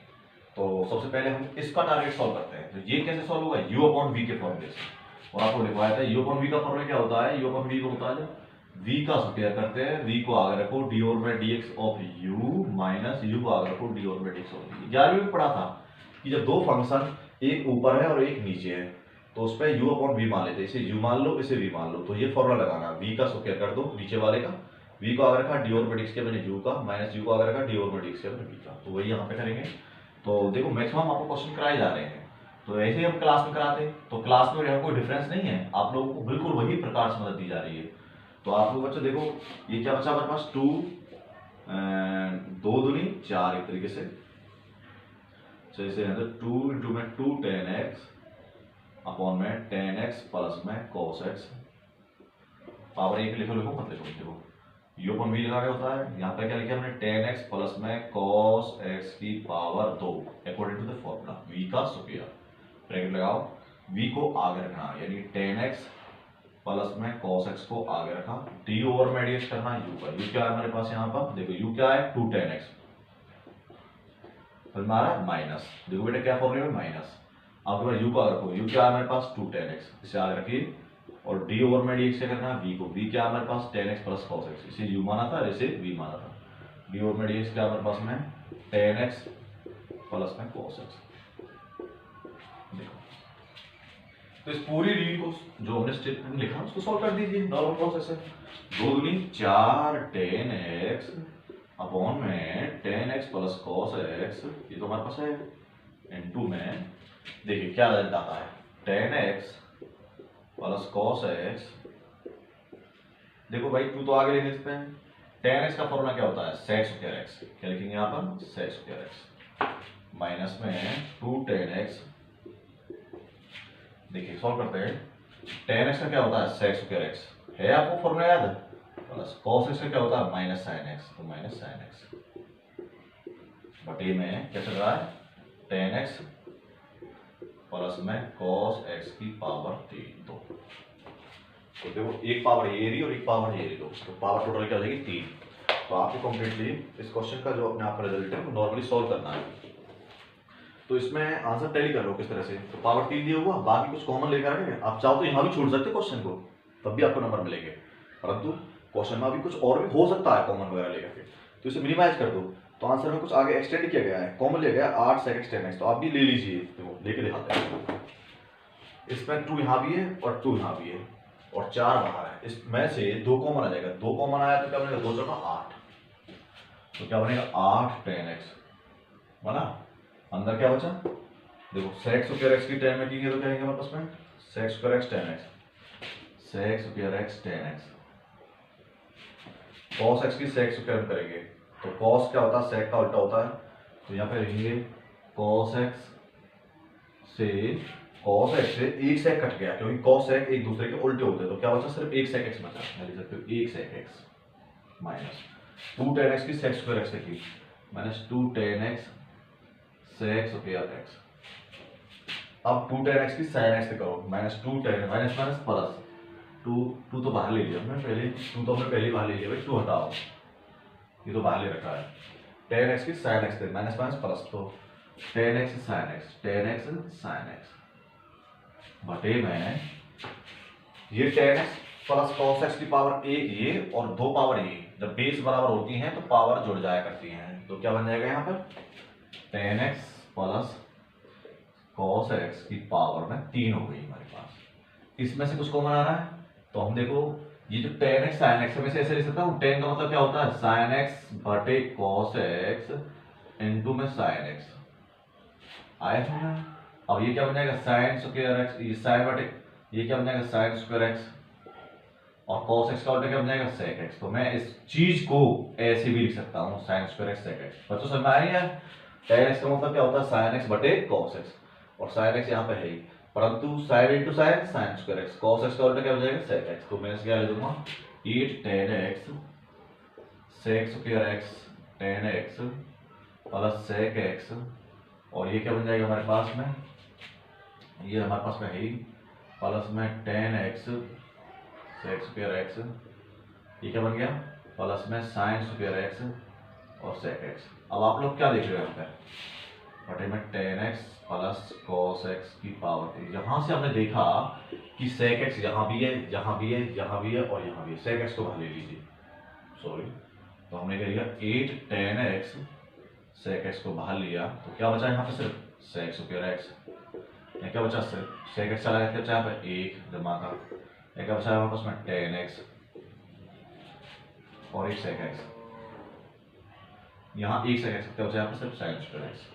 तो सबसे पहले हम इसका टारगेट सॉल्व करते हैं। तो ये कैसे सॉल्व होगा, u अपॉन v के फॉर्मूले से। और आपको लिखवाया था u अपॉन v का फॉर्मूला क्या होता है, u अपॉन v को होता है v का स्क्वायर करते हैं, v को आगे रखो डी ओवर में dx of u minus u को आगे रखो डी ओवर में dx ऑफ v। 11वीं में पढ़ा था कि जब दो फंक्शन एक ऊपर है और एक नीचे है तो उस पर u अपॉन v मान लेते हैं, इसे u मान लो, इसे v मान लो। तो ये फॉर्मूला लगाना, v का स्क्वायर कर दो नीचे वाले का, v को आगे रखा डी ओवर में dx किया मैंने u का, माइनस u को आगे रखा डी ओवर में dx किया मैंने v का। तो वही यहाँ पे करेंगे। तो देखो मैक्सिमम आपको क्वेश्चन कराए जा रहे हैं, तो ऐसे ही हम क्लास में कराते हैं। तो क्लास में कोई डिफरेंस नहीं है, आप लोगों को बिल्कुल वही प्रकार से मदद दी जा रही है। तो आप लोग बच्चों देखो ये क्या बचा हमारे पास, 2 2 दूनी 4, एक तरीके से जैसे 2 इंटू में 2 tan x अपॉन में tan x प्लस में cos x, पावर एक लिखो मत लिखो, देखो u अपॉन v लिखा गया होता है, यहाँ पे क्या लिखा हमने tan x प्लस में cos x की power 2 according to the formula, v का स्क्वायर, ब्रैकेट लगाओ, v को आगे रखना यानी tan x प्लस में cos x को आगे रखा, d ओवर में dx करना u का, u क्या है हमारे पास यहाँ पर, देखो u क्या है 2 tan x, फिर हमारा माइनस, देखो बेटा क्या फॉर्मूला है माइनस, आपके पास u का रखो, u क्या है हमारे पास 2 tan x, इसे आगे रखिए, और d ओवर में dx से करना v को, v क्या है हमारे पास tan x plus cos x, इसे u माना था, इसे v माना था, d ओवर में dx क्या हमारे पास में tan x प्लस में cos x। देखो तो इस पूरी रील को जो हमने स्टेटमेंट लिखा उसको सॉल्व कर दीजिए, नॉर्मल प्रोसेस है, 2 दूनी 4 tan x अपॉन में tan x plus cos x, ये तो हमारे पास है, इनटू में देखिए क्या रिजल्ट आता है, tan x plus cos x, देखो भाई तू तो आगे लिख सकते हैं, tan x का फॉर्मूला क्या होता है sec स्क्वायर x, क्या लिखेंगे यहाँ पर sec स्क्वायर x, माइनस में 2 tan x, देखिए सॉल्व करते हैं, tan x का क्या होता है sec स्क्वायर x, है आपको फॉर्मूला याद, प्लस cos x का क्या होता है माइनस sin x, तो माइनस sin x बटे में क्या चल रहा है tan x प्लस में cos x की पावर 3, तो देखो एक पावर ये रही और एक पावर ये रही, तो पावर टोटल क्या हो जाएगी 3, तो आपको कंप्लीटली इस क्वेश्चन का जो अपने आप का रिजल्ट है वो नॉर्मली सॉल्व करना है, तो इसमें आंसर टैली कर लो किस तरह से, तो पावर 3 दिया हुआ, बाकी कुछ कॉमन लेकर आए, आप चाहो तो यहाँ भी छोड़ सकते क्वेश्चन को, तब भी आपको नंबर मिलेंगे, परंतु क्वेश्चन में अभी कुछ और भी हो सकता है कॉमन वगैरह लेकर के, तो इसे मिनिमाइज कर दो, तो आंसर में कुछ आगे एक्सटेंड किया गया है, कॉमन लिया गया 8 sec x tan x, तो आप भी ले लीजिए, तो लेके दिखाते हैं, इसमें 2 यहाँ भी है और 2 यहाँ भी है और 4 बाहर है, इसमें से 2 कॉमन आ जाएगा, 2 कॉमन आया तो क्या बनेगा 2 चौका 8, तो क्या बनेगा 8 tan x बना, अंदर क्या बचा, देखो sec स्क्वायर x की टर्म में की है तो क्या कहेंगे हमारे पास में sec square x tan x, sec square x tan x, cos x की sec स्क्वायर में करेंगे तो cos क्या होता है sec का उल्टा होता है, तो यहाँ पे लिखेंगे cos x से एक sec कट गया क्योंकि cos sec एक दूसरे के उल्टे होते हैं, तो क्या बचा सिर्फ एक sec x बचा, मैं लिख सकते हो एक sec x minus 2 tan x की sec स्क्वायर x देखिए minus 2 tan x sec square x, अब 2 tan x की sin x से करो minus 2 tan minus minus plus 2 तो बाहर ले लिया हमने पहले, 2 तो हमने पहले बाहर ले लिया भाई, 2 हटाओ, ये तो बाहर ले रखा है, tan x की sin x से माइनस माइनस प्लस, तो tan x sin x बटे में ये tan x plus cos x की पावर एक ये और 2 पावर ये, जब बेस बराबर होती हैं तो पावर जुड़ जाया करती हैं, तो क्या बन जाएगा यहाँ पर tan x plus cos x की पावर में 3 हो गई हमारे पास, इसमें से कुछ कॉमन आ रहा है, तो हम देखो ये जो tan x sin x में से ऐसे लिख सकता हूँ, tan का मतलब क्या होता है sin x बटे cos x इनटू में sin x आया था ना, अब ये क्या बन जाएगा sin स्क्वायर x, ये sin बटे ये क्या बन जाएगा sin स्क्वायर x और cos x का उल्टा क्या बन जाएगा sec x, तो मैं इस चीज को ऐसे भी लिख सकता हूँ sin square x sec x, बच्चों समझ में आया है, tan x का मतलब क्या होता है sin x बटे cos x और sin x यहाँ पे है ही, परंतु sin into sin sin square x, cos x का उल्टा क्या हो जाएगा sec x, तो मैं क्या ले दूंगा 8 tan x sec square x tan x plus sec x, और ये क्या बन जाएगा हमारे पास में, ये हमारे पास में है ही प्लस में tan x sec square x, ये क्या बन गया प्लस में sin स्क्वायर x और sec x, अब आप लोग क्या देख रहे हो यहाँ पे बटे में tan x plus cos x की पावर 3, यहाँ से हमने देखा कि sec x यहाँ भी है यहाँ भी है यहाँ भी है और यहाँ भी है, sec x को बाहर ले लीजिए, सॉरी, तो हमने क्या लिया 8 tan x sec x को बाहर लिया, तो क्या बचा यहाँ पे सिर्फ sec स्क्वायर x, या क्या बचा सिर्फ sec x चला गया, क्या बचा यहाँ पे 1 जमा का, या क्या बचा हमारे पास में tan x और एक sec x, यहाँ एक sec x, क्या बचा यहाँ पे सिर्फ sin स्क्वायर x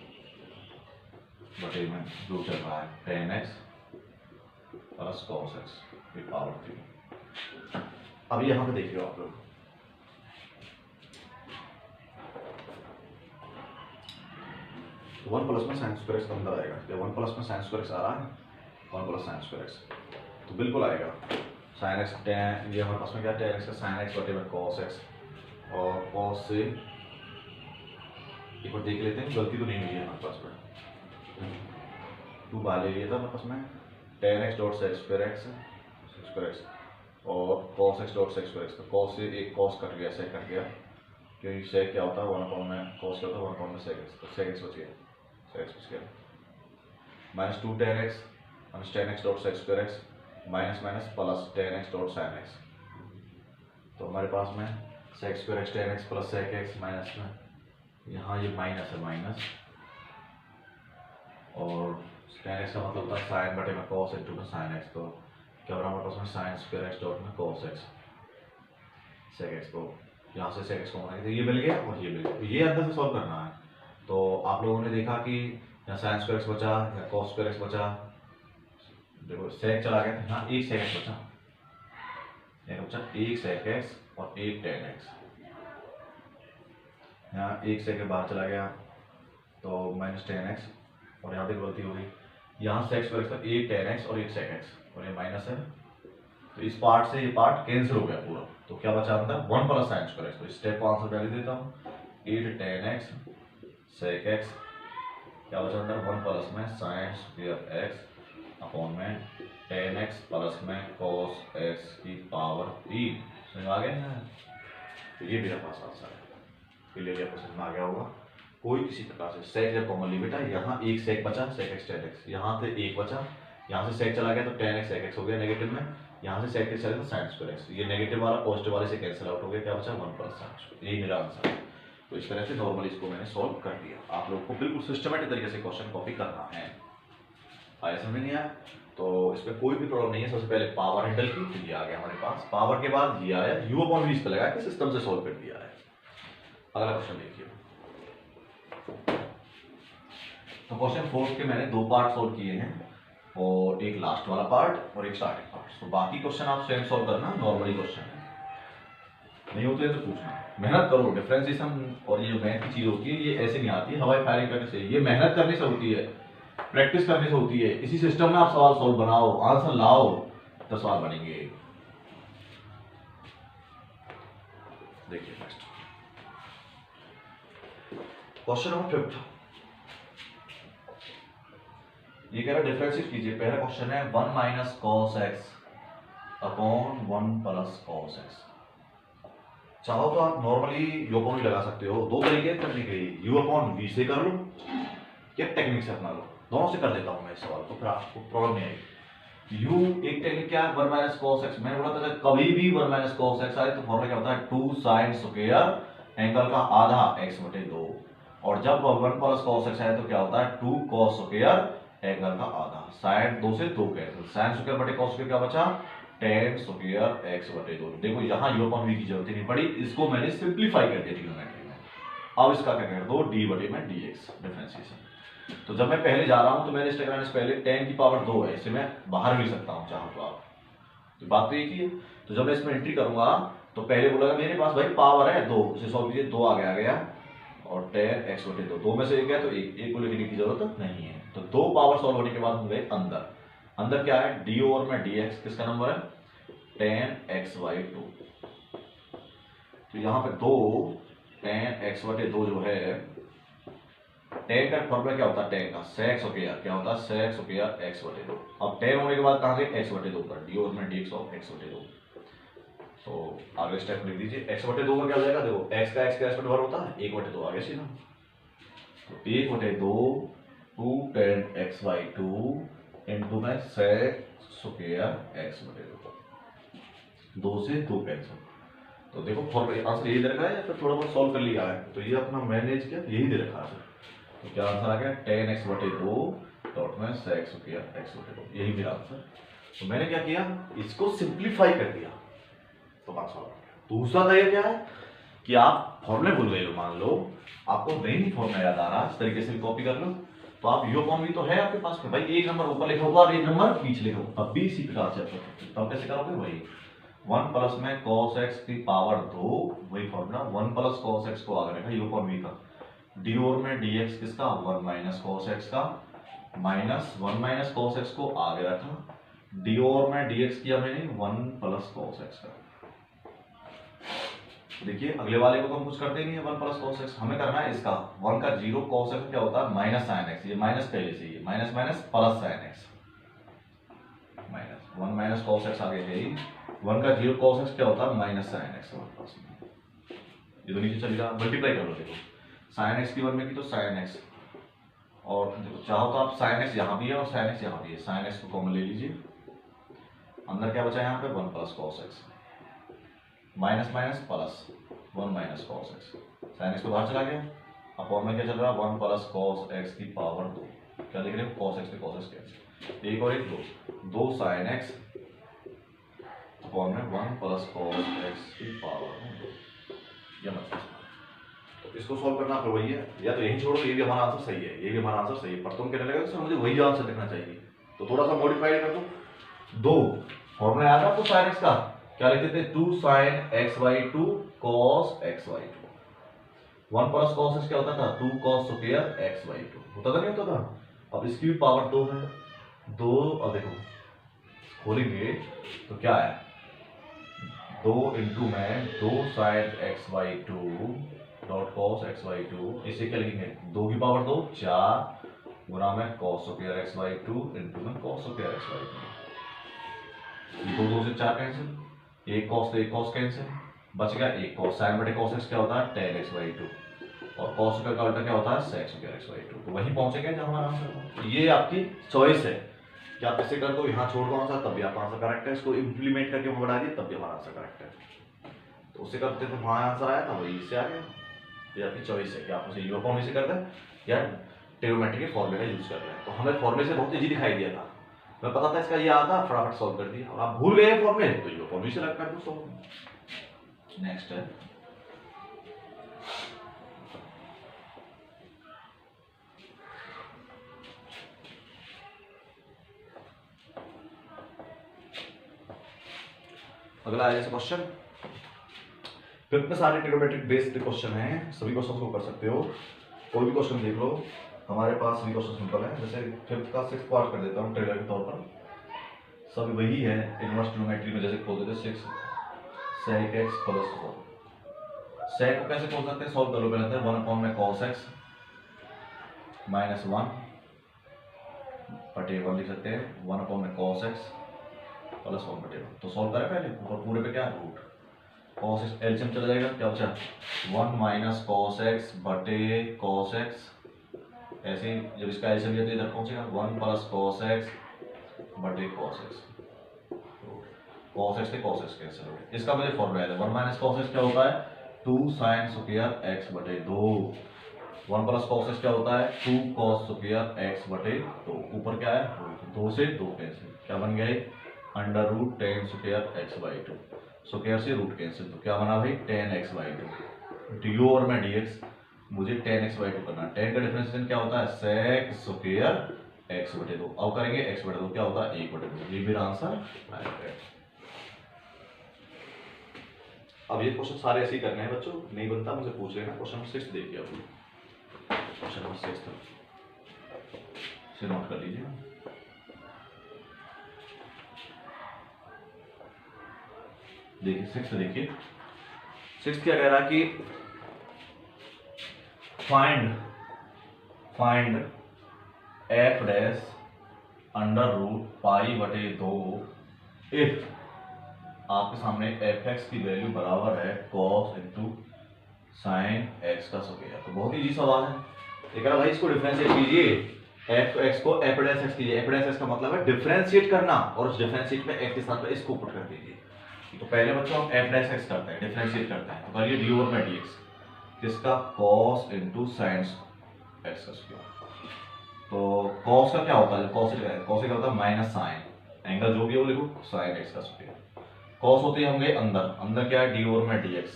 बटे में जो चल रहा है tan x plus cos x की पावर 3, अब यहाँ पे देखिए आप लोग तो 1 प्लस में sin स्क्वायर x अंदर आएगा, जब 1 प्लस में sin स्क्वायर x आ रहा है 1 प्लस sin स्क्वायर x तो बिल्कुल आएगा sin x tan, ये हमारे पास में क्या tan x का sin x बटे में cos x, और cos से एक बार देख लेते हैं गलती तो नहीं हुई है हमारे पास में, 2 बाहर ले लिया था हमारे पास में tan x dot sec square x और cos x dot sec square x, तो cos से एक cos कट गया, sec कट गया, क्योंकि sec क्या होता है 1 में cos क्या होता है 1 में sec x, तो sec x बच गया, sec x बच गया, minus 2 tan x minus tan x dot sec square x minus minus plus tan x dot sin x, तो हमारे पास में sec square x tan x plus sec x minus में यहाँ ये माइनस है माइनस, और tan x का मतलब होता है sin बटे में cos इंटू में sin x, तो क्या हो रहा है हमारे पास में sin स्क्वायर x डॉट में cos x sec x, को यहाँ से sec x को बनाएंगे तो ये मिल गया और ये मिल गया, ये अंदर से सॉल्व करना है। तो आप लोगों ने देखा कि यहाँ sin स्क्वायर x बचा या cos स्क्वायर x बचा, देखो sec चला गया था, यहाँ एक sec x बचा, एक sec x और एक tan x, यहाँ एक sec बाहर चला गया तो माइनस tan x, और यहाँ पे गलती हो गई, यहाँ sec स्क्वायर x था एक tan x और एक sec x, और ये माइनस है, तो इस पार्ट से ये पार्ट कैंसिल हो गया पूरा, तो क्या बचा अंदर 1 प्लस sin स्क्वायर x, तो स्टेप को आंसर पहले देता हूँ, 8 tan x sec x, क्या बचा अंदर 1 प्लस में sin स्क्वायर x अपॉन में tan x प्लस में cos x की पावर 3, समझ आ गया है। तो ये मेरा पास आंसर है, क्लियर आपको समझ में आ गया होगा। कोई किसी प्रकार से sec या कॉमन ली बेटा, यहाँ एक sec बचा sec x tan x, यहाँ से एक बचा, यहाँ से sec चला गया तो tan x sec x हो गया नेगेटिव में, यहाँ से sec x चला गया तो sin स्क्वायर x, ये नेगेटिव वाला पॉजिटिव वाले से कैंसिल आउट हो गया, क्या बचा 1 प्लस sin स्क्वायर, यही मेरा आंसर है। तो इस तरह से नॉर्मली इसको मैंने सॉल्व कर दिया, आप लोग को बिल्कुल सिस्टमेटिक तरीके से क्वेश्चन कॉपी करना है। आया समझ नहीं आया तो इसमें कोई भी प्रॉब्लम नहीं है। सबसे पहले पावर हैंडल की, फिर ये आ गया हमारे पास, पावर के बाद ये आया u अपॉन v, इस पे लगा के सिस्टम से सॉल्व कर दिया है। अगला क्वेश्चन देखिए, तो क्वेश्चन 4 के मैंने दो पार्ट सॉल्व किए हैं, और एक लास्ट वाला पार्ट और एक स्टार्टिंग पार्ट, तो बाकी क्वेश्चन आप स्वयं सॉल्व करना, नॉर्मली क्वेश्चन है, नहीं होते तो पूछना, मेहनत करो। डिफरेंशिएशन और ये जो मैथ की चीज होती है ये ऐसे नहीं आती है हवाई फायरिंग करने से, ये मेहनत करने से होती है, प्रैक्टिस करने से होती है। इसी सिस्टम में आप सवाल सॉल्व बनाओ, आंसर लाओ, तो सवाल बनेंगे। देखिए नेक्स्ट क्वेश्चन नंबर 5, ये कह रहा है डिफरेंशिएट कीजिए। पहला क्वेश्चन है 1 minus cos x upon 1 plus cos x. चाहो तो आप नॉर्मली यू अपॉन भी लगा सकते हो, दो तरीके करने के लिए, यू अपॉन वी से कर लो या टेक्निक से अपना लो, दोनों से कर देता हूं मैं इस सवाल को, फिर आपको प्रॉब्लम नहीं आएगी। यू एक टेक्निक क्या है 1 माइनस कॉस एक्स, मैंने बोला था कभी भी 1 माइनस कॉस एक्स आए तो फॉर्मूला क्या होता है 2 साइन स्क्वायर एंगल का आधा x बटे 2, और जब 1 प्लस कॉस एक्स आए तो क्या होता है 2 कॉस स्क्वायर एंगल का आधा, साइन 2 से 2 कैंसिल, साइन स्क्वायर बटे कॉस स्क्वायर क्या बचा tan स्क्वायर x बटे 2। देखो यहाँ u अपॉन v की जरूरत ही नहीं पड़ी, इसको मैंने सिंपलीफाई कर दिया ट्रिग्नोमेट्री में। अब इसका क्या कर दो d बटे में dx डिफरेंशिएशन। तो जब मैं पहले जा रहा हूं तो मैंने इस से पहले tan की पावर 2 है, इसे मैं बाहर भी सकता हूं चाहो तो आप, तो बात तो एक ही है। तो जब मैं इसमें एंट्री करूंगा तो पहले बोलेगा मेरे पास भाई पावर है 2, इसे सॉल्व कीजिए, 2 आ गया और tan x बटे 2, 2 में से एक है तो एक को लिखने की जरूरत नहीं है। तो 2 पावर सॉल्व होने के बाद हम गए अंदर, अंदर क्या है d ओवर में dx, किसका नंबर है tan x by 2, तो यहाँ पे 2 tan x बटे 2 जो है, tan का फॉर्मूला क्या होता है tan का sec स्क्वायर, क्या होता है sec स्क्वायर x बटे 2। अब tan होने के बाद कहाँ गए x बटे 2 पर, d ओवर में dx ऑफ x बटे 2। तो आगे स्टेप लिख दीजिए, x बटे 2 का क्या हो जाएगा, देखो x का x बटे भर होता है 1 बटे 2 आ गया सीधा, तो 1 बटे 2 2 tan x by 2 इंटू में sec स्क्वायर x बटे 2, 2 से 2 कैंसिल। तो देखो फॉर्मूला आंसर यही दे रखा है या फिर थोड़ा बहुत सॉल्व कर लिया है, तो ये अपना मैनेज किया यही दे रखा है। तो क्या आंसर आ गया tan x बटे 2 डॉट में sec स्क्वायर x बटे 2, यही मेरा आंसर। तो मैंने क्या किया, इसको सिंपलीफाई कर दिया तो बात सॉल्व हो गया। दूसरा तरीका क्या है कि आप फॉर्मूले भूल गए, मान लो आपको नहीं फॉर्मूला याद आ रहा, इस तरीके से कॉपी कर लो, तो आप यू अपॉन वी तो है आपके पास में भाई, एक नंबर ऊपर लिखा होगा और एक नंबर पीछे लिखा होगा, अब भी इसी प्रकार से तब कैसे करोगे वही 1 प्लस में cos x की पावर 2, वही फॉर्मूला 1 प्लस cos x को आगे रखा यू अपॉन वी का, d ओवर में dx किसका 1 माइनस cos x का, माइनस 1 माइनस cos x को आगे रखा, d ओवर में dx किया मैंने 1 प्लस cos x का। देखिए अगले वाले को तो हम कुछ करते नहीं है 1 प्लस cos x, हमें करना है इसका 1 का 0 cos x क्या होता है माइनस sin x, ये माइनस पहले से ही minus minus plus sin x, minus 1 minus cos x आगे है 1 का 0 cos x क्या होता है माइनस साइन एक्स हमारे पास में, ये तो नीचे चलेगा, मल्टीप्लाई कर लो, देखो साइन एक्स की 1 में की तो साइन एक्स, और देखो चाहो तो आप साइन एक्स यहाँ भी है और साइन एक्स यहाँ भी है, साइन एक्स को कॉमन ले लीजिए, अंदर क्या बचा यहाँ पे 1 plus cos x, minus minus plus 1 minus cos x, sine x तो बाहर चला गया, अपॉन में क्या चल रहा है 1 प्लस कॉस एक्स की पावर 2, क्या लिख रहे हो कॉस एक्स पे कॉस एक्स कैंसिल, एक और एक दो साइन एक्स अपॉन में 1 प्लस कॉस एक्स की पावर 2, ये मतलब तो इसको सॉल्व करना आपको वही है, या तो यही छोड़ो, ये भी हमारा आंसर सही है, ये भी हमारा आंसर सही है, पर तुम कहने लगे सर मुझे वही आंसर लिखना चाहिए, तो थोड़ा सा मॉडिफाइड कर दो, दो फॉर्मूला याद है आपको साइन एक्स का, क्या लिखते थे 2 sin x by 2 cos x by 2, 1 plus cos x क्या होता था 2 cos स्क्वायर x by 2, होता था नहीं होता था, अब इसकी पावर 2 है, 2, अब देखो खोलेंगे तो क्या है 2 इंटू में 2 sin x by 2 dot cos x by 2, इसे क्या लिखेंगे 2 की पावर 2 4 गुना में cos square x by 2 into में cos स्क्वायर x by 2, 2 से 4 कैंसिल, एक cos तो एक cos कैंसिल, बच गया एक cos, sin बटे cos x क्या होता है tan x by 2, और cos स्क्वायर का उल्टा क्या होता है sec स्क्वायर x by 2, तो वहीं पहुंचेंगे जहां हमारा आंसर, ये आपकी चॉइस है कि आप ऐसे कर दो यहाँ छोड़ दो आंसर तब भी आपका आंसर करेक्ट है, इसको इंप्लीमेंट करके बढ़ा दिए तब भी हमारा आंसर करेक्ट है, तो उससे करते तो वहाँ आंसर आया था वही इससे आ गया, ये आपकी चॉइस है कि आप उसे यू फॉर्म से कर दें या ट्रिग्नोमेट्री के फॉर्मूले का यूज कर रहे हैं, तो हमें फॉर्मूले से बहुत इजी दिखाई दिया था, मैं पता था इसका ये आता फटाफट सॉल्व कर दिया, और आप भूल गए फॉर्मूले तो यू फॉर्म से कर दो सॉल्व। नेक्स्ट है अगला है जैसे क्वेश्चन, फिफ्थ में सारे ट्रिग्नोमेट्रिक बेस्ड क्वेश्चन हैं, सभी क्वेश्चन को कर सकते हो, कोई भी क्वेश्चन देख लो, हमारे पास सभी क्वेश्चन सिंपल है, जैसे फिफ्थ का 6th पार्ट कर देता हूँ ट्रेलर के तौर पर, सब वही है इनवर्स ट्रिग्नोमेट्री में, जैसे खोल देते 6 sec x प्लस 4, sec को कैसे खोल सकते हैं सॉल्व कर लो, पहले 1 अपॉन में cos x माइनस 1 बटे 1 लिख सकते हैं, 1 अपॉन में cos x प्लस 1 बटे 1, तो सॉल्व करें पहले, और पूरे पे क्या रूट cos x एलसीएम चला जाएगा, क्या बचा 1 माइनस cos x बटे cos x, ऐसे जब इसका एलसीएम लिया तो इधर पहुंचेगा 1 प्लस cos x बटे cos x, cos x से cos x कैंसिल हो गया, इसका मुझे फॉर्मूला है 1 माइनस cos x क्या होता है 2 sin स्क्वायर x बटे 2, 1 प्लस cos x क्या होता है 2 cos स्क्वायर x बटे 2, ऊपर क्या है 2 से 2 कैंसिल, क्या बन गया under root tan square x by 2, square से रूट कैंसिल, तो क्या बना भाई टेन एक्स बाई 2, डी और में dx, मुझे टेन एक्स बाई 2 करना, टेन का डिफरेंशिएशन क्या होता है sec स्क्वायर x बटे 2, अब करेंगे x बटे 2 क्या होता है 1 बटे 2, ये मेरा आंसर है। अब ये क्वेश्चन सारे ऐसे ही करने हैं बच्चों, नहीं बनता मुझे पूछ लेना, क्वेश्चन 6 देखिए आप, क्वेश्चन नंबर 6 से नोट कर लीजिए, देखिए 6 देखिए, 6 क्या कह रहा है कि find f dash under root pi बटे 2 इफ आपके सामने एफ एक्स की वैल्यू बराबर है कॉस इंटू साइन एक्स का स्क्वायर, तो बहुत इजी सवाल है, ये कह रहा भाई इसको डिफरेंशिएट कीजिए, एफ एक्स को एफ डैश एक्स कीजिए, एफ डैश एक्स का मतलब है डिफरेंशिएट करना, और उस डिफरेंशिएट में एक्स के साथ में इसको पुट कर दीजिए, तो पहले बच्चों हम एफ डैश एक्स करते हैं, डिफरेंशिएट करते हैं, तो करिए डी ओवर में डीएक्स, किसका कॉस इंटू साइन एक्स का स्क्वायर, तो कॉस का क्या होता है, कॉस क्या होता है माइनस साइन, एंगल जो भी है वो लिखो साइन एक्स का स्क्वायर, कॉस होती है होंगे अंदर, अंदर क्या है डी ओवर में डीएक्स,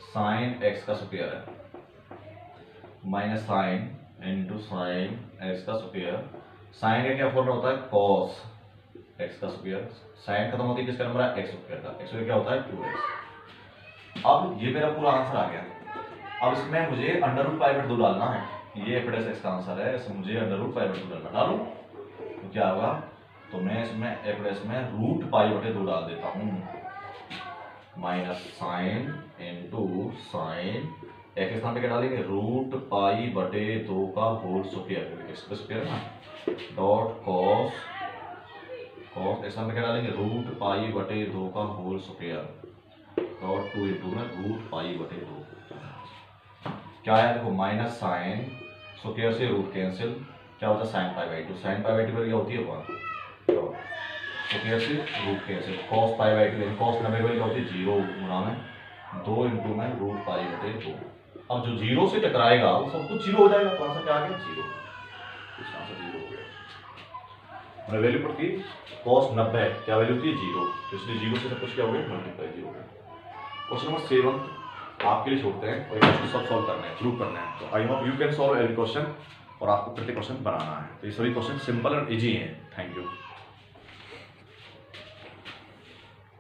साइन एक्स का स्क्वायर है minus sine into sine x का स्क्वायर, साइन का क्या फॉर्मूला होता है कॉस एक्स का स्क्वायर, साइन खत्म होती है किसका नंबर है एक्स स्क्वायर का, एक्स स्क्वायर क्या होता है 2x, अब ये मेरा पूरा आंसर आ गया, अब इसमें मुझे अंडर रूट पाई बटे 2 डालना है, ये एफ डैश एक्स का आंसर है, इसमें मुझे अंडर रूट पाई बटे 2 डालना, डालूं तो क्या होगा, तो मैं इसमें एफ डैश में रूट पाई बटे 2 डाल देता हूँ, minus sine into sine x के स्थान पे क्या डालेंगे रूट पाई बटे 2 का होल स्क्वायर, एक्स का स्क्वायर ना, डॉट कॉस कॉस ऐसा में क्या डालेंगे रूट पाई बटे 2 का होल स्क्वायर डॉट 2 इंटू में रूट पाई बटे 2 क्या है देखो माइनस साइन स्क्वायर से रूट कैंसिल क्या होता है sine pi by 2 sine pi by 2 पर क्या होती है 1 स्क्वायर से root cancel cos pi by 2 cos नब्बे क्या होती है 0 गुणा में 2 इंटू में रूट पाई बटे 2। अब जो 0 से टकराएगा वो सब कुछ 0 हो जाएगा कौन सा क्या आ गया 0 इसका आंसर 0 हो गया। हमने वैल्यू पढ़ की cos 90 क्या वैल्यू थी 0 तो इसलिए 0 से सब कुछ क्या हो गया मल्टीप्लाई 0 हो गया। क्वेश्चन नंबर 7 आपके लिए छोड़ते हैं और क्वेश्चन सब सॉल्व करना है प्रूव करना है। तो I hope you can solve every question और आपको प्रत्येक क्वेश्चन बनाना है। तो ये सभी क्वेश्चन सिंपल और इजी हैं। Thank you.